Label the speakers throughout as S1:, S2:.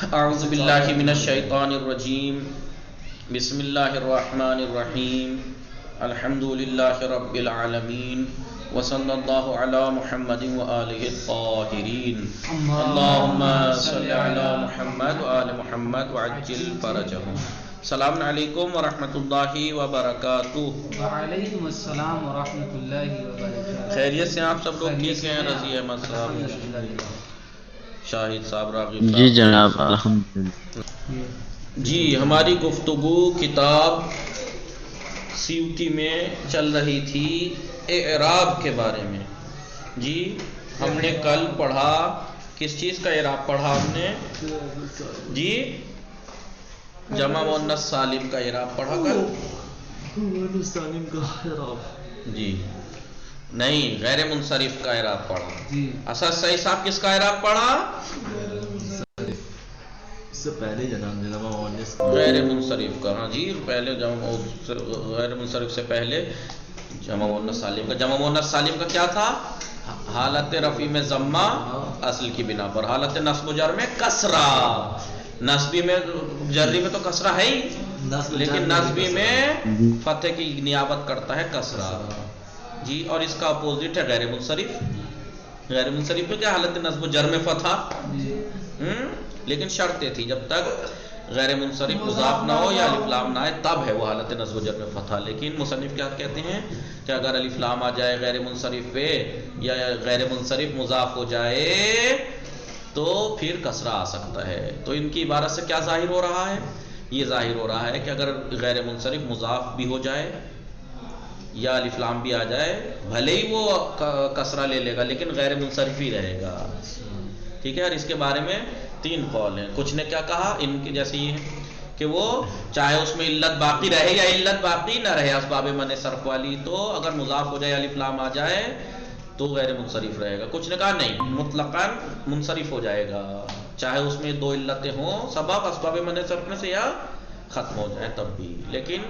S1: اعوذ باللہ من الشیطان الرجیم بسم اللہ الرحمن الرحیم الحمد للہ رب العالمین وصلی اللہ علی محمد وآلہ الطاہرین اللہم صلی علی محمد وآل محمد وعجل فرجہم۔ السلام علیکم ورحمۃ اللہ وبرکاتہ۔
S2: وعلیکم السلام ورحمۃ اللہ وبرکاتہ۔
S1: خیریت سے آپ سب لوگ ٹھیک ہیں؟ رضی احمد صاحب، شاہد صاحب، راغب صاحب؟
S3: جی جناب الحمدللہ۔
S1: جی ہماری گفتگو کتاب سیوطی میں چل رہی تھی اعراب کے بارے میں۔ جی ہم نے کل پڑھا، کس چیز کا اعراب پڑھا ہم نے؟ جی جمع مؤنث سالم کا اعراب پڑھا کل؟
S3: سالم کا اعراب
S1: جی نہیں، غیر منصرف کا اعراب پڑھا۔
S2: جی
S1: اسد صحیح صاحب کس کا اعراب پڑھا؟
S3: اس سے پہلے جناب جمع مؤنث
S1: غیر منصرف کا، ہاں جی پہلے غیر منصرف سے پہلے جمع مؤنث سالم کا۔ جمع مؤنث سالم کا کیا تھا؟ حالت رفع میں ضمہ اصل کی بنا پر، حالت نصب و جر میں کسرہ۔ نصبی میں جری میں تو کسرہ ہے ہی، لیکن نصبی میں فتح کی نیابت کرتا ہے کسرہ۔ جی اور اس کا اپوزٹ ہے غیر منصرف۔ غیر منصرف میں کیا؟ حالت نصب و جر میں فتح، لیکن شرطیں تھی، جب تک غیر منصرف مضاف نہ ہو یا الف لام نہ آئے تب ہے وہ حالت نصب و جر میں فتح۔ لیکن مصنف کیا کہتے ہیں کہ اگر الف لام آ جائے غیر منصرف پہ یا غیر منصرف مضاف ہو جائے تو پھر کسرہ آ سکتا ہے۔ تو ان کی عبارت سے کیا ظاہر ہو رہا ہے؟ یہ ظاہر ہو رہا ہے کہ اگر غیر منصرف مضاف بھی ہو جائے یا الف لام بھی آ جائے، بھلے ہی وہ کسرہ لے لے گا لیکن غیر منصرف ہی رہے گا۔ ٹھیک ہے، اور اس کے بارے میں تین قول ہیں۔ کچھ نے کیا کہا ان کے جیسے یہ ہے کہ وہ چاہے اس میں علت باقی رہے یا علت باقی نہ رہے، اسباب منع صرف والی، تو اگر مضاف ہو جائے الف لام آ جائے تو غیر منصرف رہے گا۔ کچھ نے کہا نہیں، مطلقاً منصرف ہو جائے گا، چاہے اس میں دو علتیں ہوں، سبب اسباب منع صرف میں سے یا ختم ہو جائے تب بھی۔ لیکن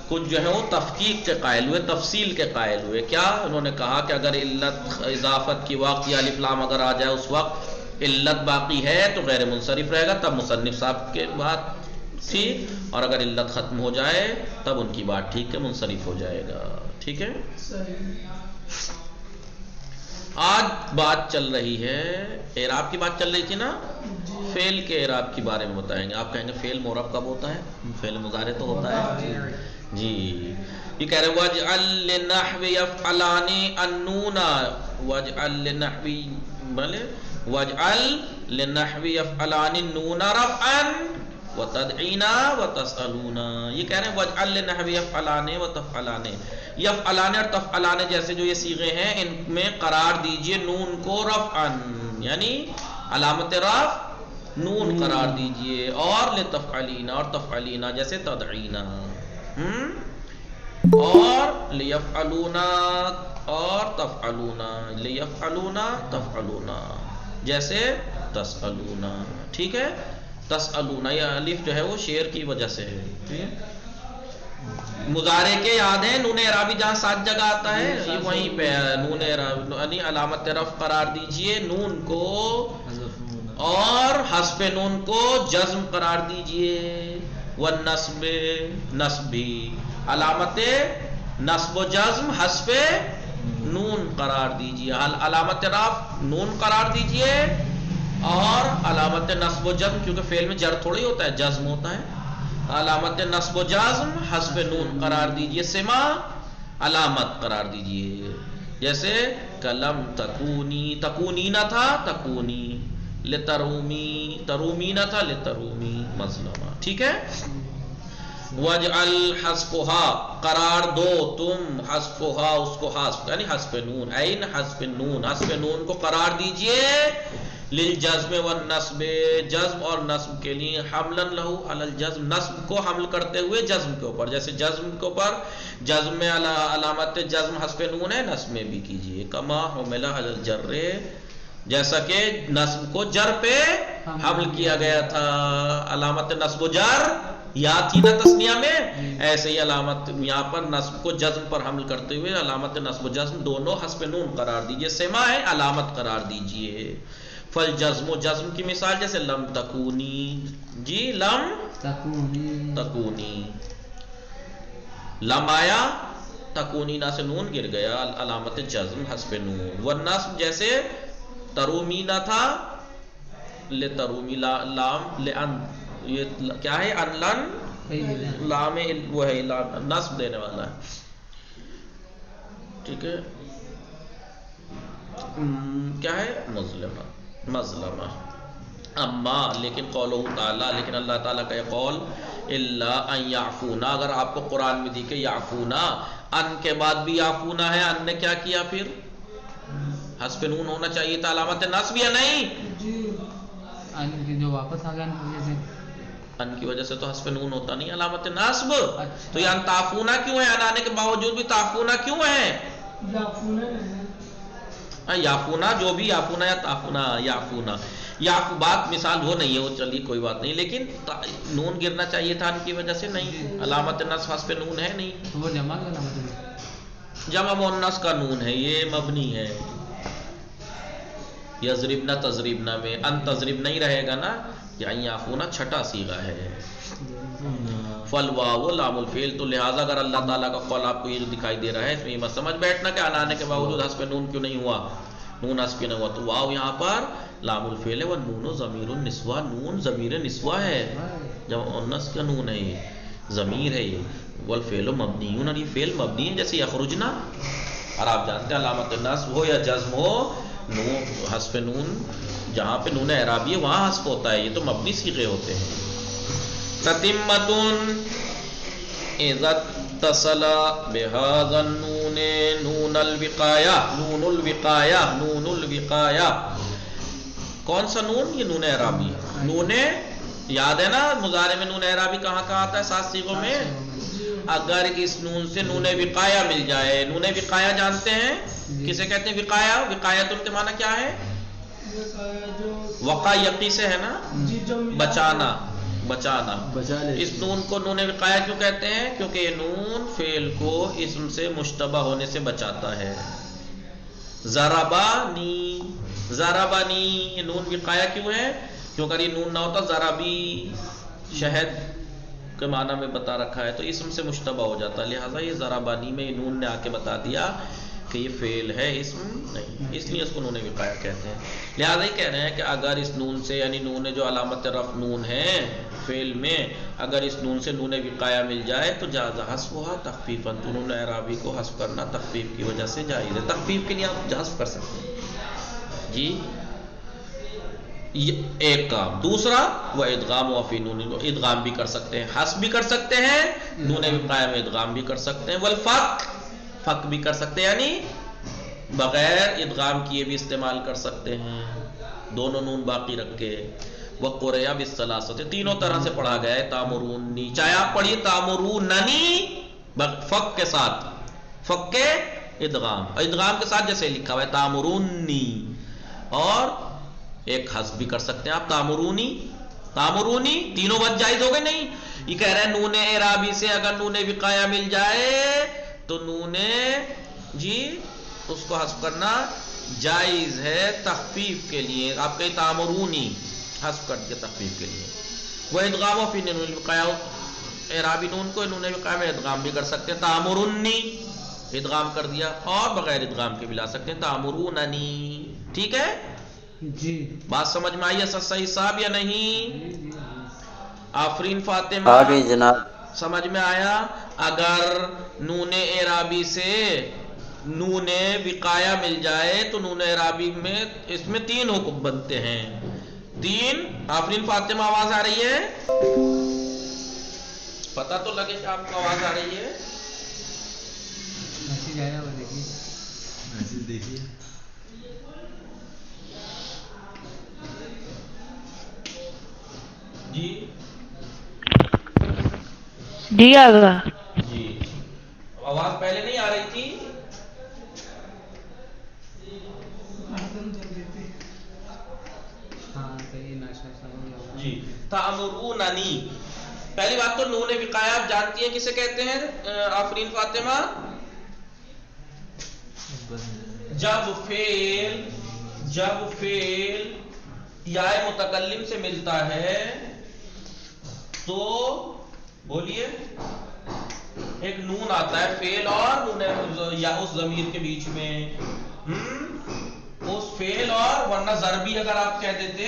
S1: کچھ جو ہے وہ تفکیک کے قائل ہوئے، تفصیل کے قائل ہوئے۔ کیا انہوں نے کہا کہ اگر علت اضافت کی وقت یا الف لام اگر آ جائے اس وقت علت باقی ہے تو غیر منصرف رہے گا، تب مصنف صاحب کے بات تھی، اور اگر علت ختم ہو جائے تب ان کی بات ٹھیک ہے، منصرف ہو جائے گا۔ ٹھیک ہے، آج بات چل رہی ہے اعراب کی، بات چل رہی تھی نا، فعل کے اعراب کے بارے میں بتائیں گے۔ آپ کہیں گے فعل معرب کب ہوتا ہے؟ فعل مضارع تو ہوتا ہے۔ جی یہ کہہ رہے ہیں وَاجْعَلْ لِلنَّحْوِ يَفْعَلَانِ النُّونَ وَاجْعَلْ لِلنَّحْوِ وَاجْعَلْ لِلنَّحْوِ يَفْعَلَانِ النُّونَ رَفْعًا وَتَدْعِينَ وَتَسْأَلُونَ۔ یہ کہہ رہے ہیں وَاجْعَلْ لِلنَّحْوِ يَفْعَلَانِ وَتَفْعَلَانِ۔ یفعلان اور تفعلان جیسے جو یہ صیغے ہیں ان میں قرار دیجئے نون کو رفعاً، یعنی علامت رفع نون قرار دیجئے، اور لتفعلین اور تفعلین جیسے تدعین، اور لیفعلون اور تفعلون، لیفعلون تفعلون جیسے تسألون۔ ٹھیک ہے، تسألون یہ الف جو ہے وہ شعر کی وجہ سے ہے۔ مضارع کے یاد ہے نون اعرابی جہاں 7 جگہ آتا ہے، یہ وہیں پہ نون اعرابی یعنی علامت رفع قرار دیجئے نون کو، اور حذف نون کو جزم قرار دیجئے، والنصب نصب بھی علامت نصب و جزم حذف نون قرار دیجئے، علامت رفع نون قرار دیجئے، اور علامت نصب و جزم کیونکہ فعل میں جر تھوڑی ہوتا ہے، جزم ہوتا ہے، علامت نصب و جزم حذف نون قرار دیجئے، سما علامت قرار دیجئے، جیسے کلم تکونی، تکونی نہ تھا تکونی، لترومی ترومی نہ تھا لترومی مظلمہ۔ ٹھیک ہے، وَاجْعَلْ حَذْفُهَا قرار دو تم حذفها اس کو حذف یعنی حذف نون، عین حذف نون، حذف نون کو قرار دیجئے للجزم والنصب جزم اور نصب کے لیے، حملا لہو علی الجزم نصب کو حمل کرتے ہوئے جزم کے اوپر، جیسے جزم کے اوپر جزم میں علامت جزم حذف نون ہے، نصب میں بھی کیجئے، کما حمل علی الجر جیسا کہ نصب کو جر پہ حمل کیا گیا تھا، علامت نصب و جر یا تھی نا تسنیہ میں، ایسے ہی علامت یہاں پر نصب کو جزم پر حمل کرتے ہوئے علامت نصب و جزم دونوں حذف نون قرار دیجئے، سما ہے علامت قرار دیجئے۔ فالجزم، جزم کی مثال جیسے لم تکونی، جی لم تکونی، لم آیا تکونی نا سے نون گر گیا، علامت جزم حذف نون. والنصب جیسے ترومینا تھا لترومی لام لان، یہ کیا ہے ان لن لام وہ ہے نصب دینے والا ہے. ٹھیک ہے، کیا ہے مظلمہ، مظلمہ. اما لیکن قولہ تعالیٰ، لیکن اللہ تعالیٰ کا یہ قول الا ان یعفونا، اگر آپ کو قرآن میں دی کہ یعفونا، ان کے بعد بھی یعفونا ہے، ان نے کیا کیا پھر حذف نون ہونا چاہیے تھا علامت نصب یا نہیں؟
S2: ان جو واپس آ گیا ان کی وجہ سے،
S1: ان کی وجہ سے تو حذف نون ہوتا نہیں علامت نصب. تو یہ ان تعفونا کیوں ہے، ان آنے کے باوجود بھی تعفونا کیوں ہے؟ یافونا، جو بھی یافونا یا تافونا، یافونا بات مثال وہ نہیں ہے، وہ چلیے کوئی بات نہیں، لیکن نون گرنا چاہیے تھا ان کی وجہ سے نہیں، علامت نصب حذف نون ہے نہیں.
S2: تو وہ جمع کا علامت ہے،
S1: جمع مؤنث کا نون ہے، یہ مبنی ہے. یضربنا تضربنا میں ان تضرب نہیں رہے گا نا، یافونا چھٹا صیغہ ہے. فالواو لام الفعل، تو لہٰذا اگر اللہ تعالیٰ کا قول آپ کو یہ جو دکھائی دے رہا ہے اس میں یہ مت سمجھ بیٹھنا کہ ان آنے کے باوجود حذف نون کیوں نہیں ہوا، نون حذف کیوں نہیں ہوا. تو واو یہاں پر لام الفعل ہے، والنون ضمیر النسوہ، نون ضمیر نسوہ ہے، جب مؤنث کا نون ہے، یہ ضمیر ہے یہ. والفعل مبنی، اور یہ فعل مبنی ہے جیسے یخرجنا، اور آپ جانتے ہیں علامت نصب ہو یا جزم ہو، نون حذف نون جہاں پہ نون اعرابی ہے وہاں حذف ہوتا ہے، یہ تو مبنی صیغے ہوتے ہیں. تتمتن اذا اتصل بهذا النون نون الوقایہ، نون الوقایہ، نون الوقایہ. کون سا نون؟ یہ نون اعرابی. نون یاد ہے نا مضارع میں نون اعرابی کہاں کہاں آتا ہے؟ 7 صیغوں میں. اگر اس نون سے نون وقایہ مل جائے، نون وقایہ جانتے ہیں کسے کہتے ہیں؟ وقایہ. وقایت کے معنی کیا ہے؟ وقا یقی سے ہے نا، بچانا، بچانا. اس نون کو نون وقایہ کیوں کہتے ہیں؟ کیونکہ یہ نون فعل کو اسم سے مشتبہ ہونے سے بچاتا ہے. ضربانی، ضربانی، یہ نون وقایہ کیوں ہے؟ کیونکہ یہ نون نہ ہوتا ضربی، شہد کے معنی میں بتا رکھا ہے تو اسم سے مشتبہ ہو جاتا ہے، لہٰذا یہ ضربانی میں یہ نون نے آ کے بتا دیا کہ یہ فعل ہے، اسم نہیں، اس لیے اس کو نون وقایہ کہتے ہیں. لہٰذا ہی کہہ رہے ہیں کہ اگر اس نون سے، یعنی نون جو علامت رفع نون ہے فعل میں، اگر اس نون سے نون وقایہ مل جائے تو جاز حذفها تخفیفا، تو نون اعرابی کو حذف کرنا تخفیف کی وجہ سے جائز ہے. تخفیف کے لیے آپ حذف کر سکتے ہیں جی، ایک کام. دوسرا وہ ادغام و فی نون، ادغام بھی کر سکتے ہیں، حذف بھی کر سکتے ہیں، نون وقایہ میں ادغام بھی کر سکتے ہیں. والفق، فق بھی کر سکتے ہیں، یعنی بغیر ادغام کیے بھی استعمال کر سکتے ہیں، دونوں نون باقی رکھ کے. وقرئ بالثلاثۃ، تینوں طرح سے پڑھا گیا ہے. تامرونی، چاہے آپ پڑھیے تامروننی فق کے ساتھ، فق کے ادغام، ادغام کے ساتھ جیسے لکھا ہوا ہے تامرونی، اور ایک حذف بھی کر سکتے ہیں آپ تامرونی، تامرونی، تینوں وجہ جائز ہو گئے. نہیں، یہ کہہ رہے ہیں نون اعرابی سے اگر نون وقایہ مل جائے تو نون جی اس کو حذف کرنا جائز ہے تخفیف کے لیے. آپ کہیں تامرونی حذف کر دیا تخفیف کے لیے. وہ ادغام و فی نون الوقایہ، اعرابی نون کو نون وقایہ میں ادغام بھی کر سکتے ہیں، تامرونی ادغام کر دیا، اور بغیر ادغام کے بھی لا سکتے ہیں تامروننی. ٹھیک ہے
S2: جی،
S1: بات سمجھ میں آئی ہے صحیح صاحب یا نہیں؟ آفرین فاطمہ،
S4: آگے جناب.
S1: سمجھ میں آیا؟ اگر نون اعرابی سے نون وقایہ مل جائے تو نون اعرابی میں اس میں 3 حکم بنتے ہیں. 3. آفرین فاطمہ آواز آ رہی ہے؟ پتہ تو لگے کہ آپ کو آواز آ رہی ہے.
S2: میسج آیا وہ دیکھیے،
S3: میسج دیکھیے.
S1: جی
S5: جی آگا.
S1: جی، آواز پہلے نہیں آ رہی تھی.
S2: ہاں صحیح، ناشتہ ہو گیا.
S1: جی، تامروننی، پہلی بات تو نون وقایہ آپ جانتی ہیں کسے کہتے ہیں آفرین فاطمہ؟ جب فعل یا متکلم سے ملتا ہے تو بولیے ایک نون آتا ہے فعل اور نون یا اس ضمیر کے بیچ میں، اس فعل اور ورنہ ضربی اگر آپ کہہ دیتے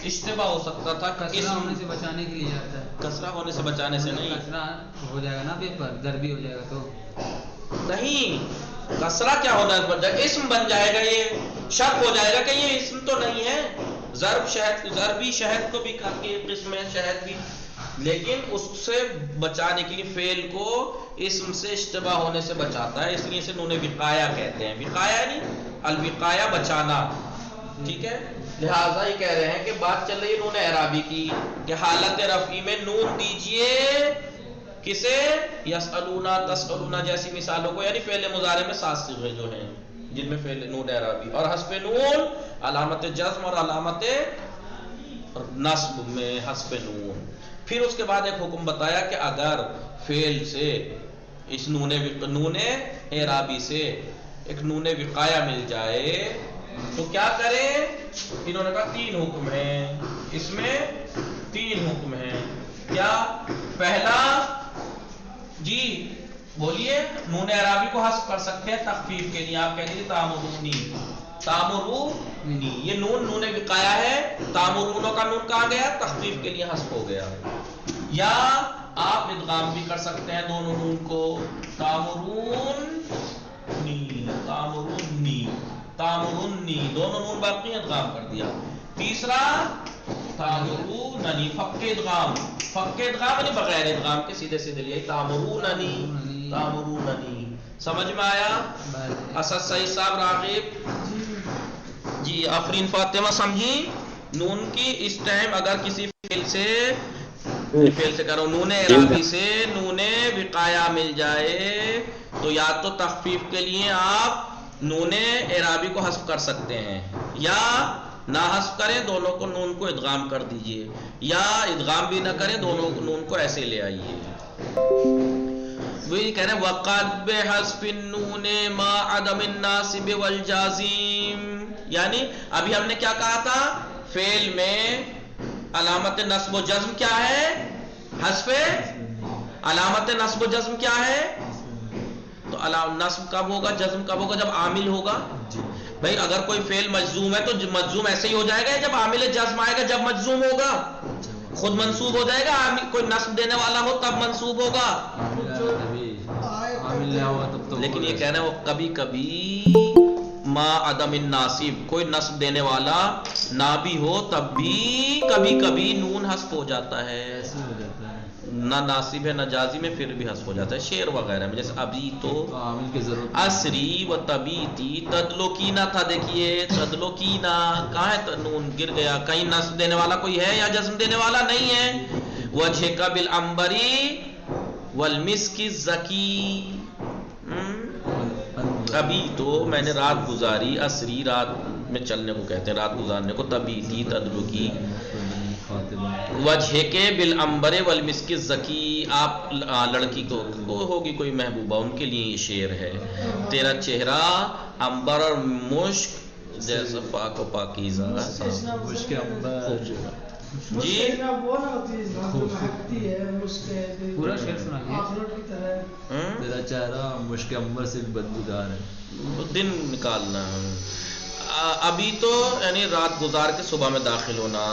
S1: اشتباہ ہو سکتا تھا.
S2: کسرہ ہونے سے بچانے کے لیے آتا ہے.
S1: کسرہ ہونے سے بچانے سے نہیں،
S2: کسرہ ہو جائے گا نا پیپر، ضربی ہو جائے گا تو
S1: نہیں، کسرہ کیا ہونا ہے، اسم بن جائے گا، یہ شک ہو جائے گا کہ یہ اسم تو نہیں ہے. ضرب شہد، ضربی شہد کو بھی کافی قسم ہے شہد بھی، لیکن اس سے بچانے کے لیے فعل کو اسم سے اشتباہ ہونے سے بچاتا ہے، اس لیے اسے نون وقایا کہتے ہیں. وقایا نہیں، الوقایا بچانا، ٹھیک ہے. لہٰذا یہ کہہ رہے ہیں کہ بات چل رہی ہے نون اعرابی کی کہ حالت رفعی میں نون دیجئے کسے، یسألونا تسألونا جیسی مثالوں کو، یعنی فعل مضارع میں 7 صیغے جو ہیں جن میں فعل نون اعرابی، اور حذف نون علامت جزم اور علامت نصب میں حذف نون. پھر اس کے بعد ایک حکم بتایا کہ اگر فعل سے اس نون اعرابی سے ایک نون وقایا مل جائے تو کیا کریں. انہوں نے کہا 3 حکم ہیں اس میں، 3 حکم ہیں. کیا پہلا جی بولیے، نون اعرابی کو حذف کر سکتے ہیں تخفیف کے لیے. آپ کہہ دیجیے تامرونی، تامرونی، یہ نون وقایا ہے، تامرونوں کا نون کہاں گیا، تخفیف کے لیے حذف ہو گیا. یا آپ ادغام بھی کر سکتے ہیں دونوں نون کو، تامرونی، تامرونی، تامرونی، دونوں نون باقی ادغام کر دیا. تیسرا تامروننی، فک ادغام، فک ادغام یعنی بغیر ادغام کے سیدھے سیدھے لیے تامروننی، تامروننی. سمجھ میں آیا؟ اسد سعید صاحب، راغب جی، آفرین فاطمہ سمجھی. نون کی اس ٹائم اگر کسی فعل سے کر رہا ہوں نون اعرابی سے نون وقایا مل جائے تو یا تو تخفیف کے لیے آپ نون اعرابی کو حذف کر سکتے ہیں، یا نہ حذف کریں دونوں کو نون کو ادغام کر دیجئے، یا ادغام بھی نہ کریں دونوں نون کو ایسے لے آئیے. وہی کہہ رہے ہیں وَقَدْ بِحَذْفِ النُّونِ مَا عَدَمِ النَّاصِبِ وَالْجَازِمِ، یعنی ابھی ہم نے کیا کہا تھا، فعل میں علامت نصب و جزم کیا ہے، حذف. علامت نصب و جزم کیا ہے، تو نصب کب ہوگا، جزم کب ہوگا، جب عامل ہوگا. بھئی اگر کوئی فعل مجزوم ہے تو مجزوم ایسے ہی ہو جائے گا جب عامل جزم آئے گا، جب مجزوم ہوگا خود منصوب ہو جائے گا، کوئی نصب دینے والا ہو تب منصوب ہوگا. لیکن یہ کہنا ہے وہ کبھی کبھی ما عدم الناصب، کوئی نصب دینے والا نہ بھی ہو تب بھی کبھی کبھی نون حذف ہو جاتا ہے، نہ ناصب ہے نہ جازم ہے پھر بھی حذف ہو جاتا ہے. شعر وغیرہ میں جیسے ابھی تو اسری و تبیتی، تدلوکینا تھا، دیکھیے تدلوکینا کہاں ہے، نون گر گیا. کہیں نصب دینے والا کوئی ہے یا جزم دینے والا نہیں ہے. وجھک بالعنبری والمسک الزکی، ابھی تو میں نے رات گزاری، اسری رات میں چلنے کو کہتے ہیں، رات گزارنے کو. تبیتی، تدلوکی. وجہ کے بالعنبر والمسک الزکی، آپ لڑکی کو ہوگی کوئی محبوبہ، ان کے لیے یہ شعر ہے. تیرا چہرہ عنبر اور مشک جیسا پاک و پاکیزہ،
S3: مشک عنبر
S1: جی
S2: پورا شعر سنائیے.
S3: تیرا چہرہ مشک عنبر سے بھی بدبودار ہے.
S1: دن نکالنا ہے. ابھی تو یعنی رات گزار کے صبح میں داخل ہونا.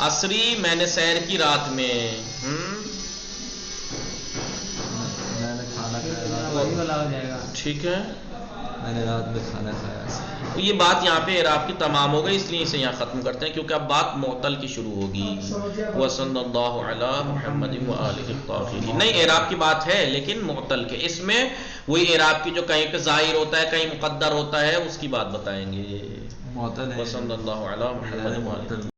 S1: عصری میں نے سیر کی رات میں،
S3: میں نے کھانا کھایا،
S2: وہی والا ہو جائے گا.
S1: ٹھیک ہے،
S3: میں نے رات میں کھانا کھایا.
S1: یہ بات یہاں پہ اعراب کی تمام ہو گئی، اس لیے اسے یہاں ختم کرتے ہیں کیونکہ اب بات معطل کی شروع ہوگی. وصلی اللہ علی محمد وآلہ الطاہرین. نہیں، اعراب کی بات ہے لیکن معطل کے، اس میں وہی اعراب کی جو کہیں پہ ظاہر ہوتا ہے کہیں مقدر ہوتا ہے اس کی بات بتائیں گے.
S3: معطل ہے.
S1: وصلی اللہ علی محمد وآلہ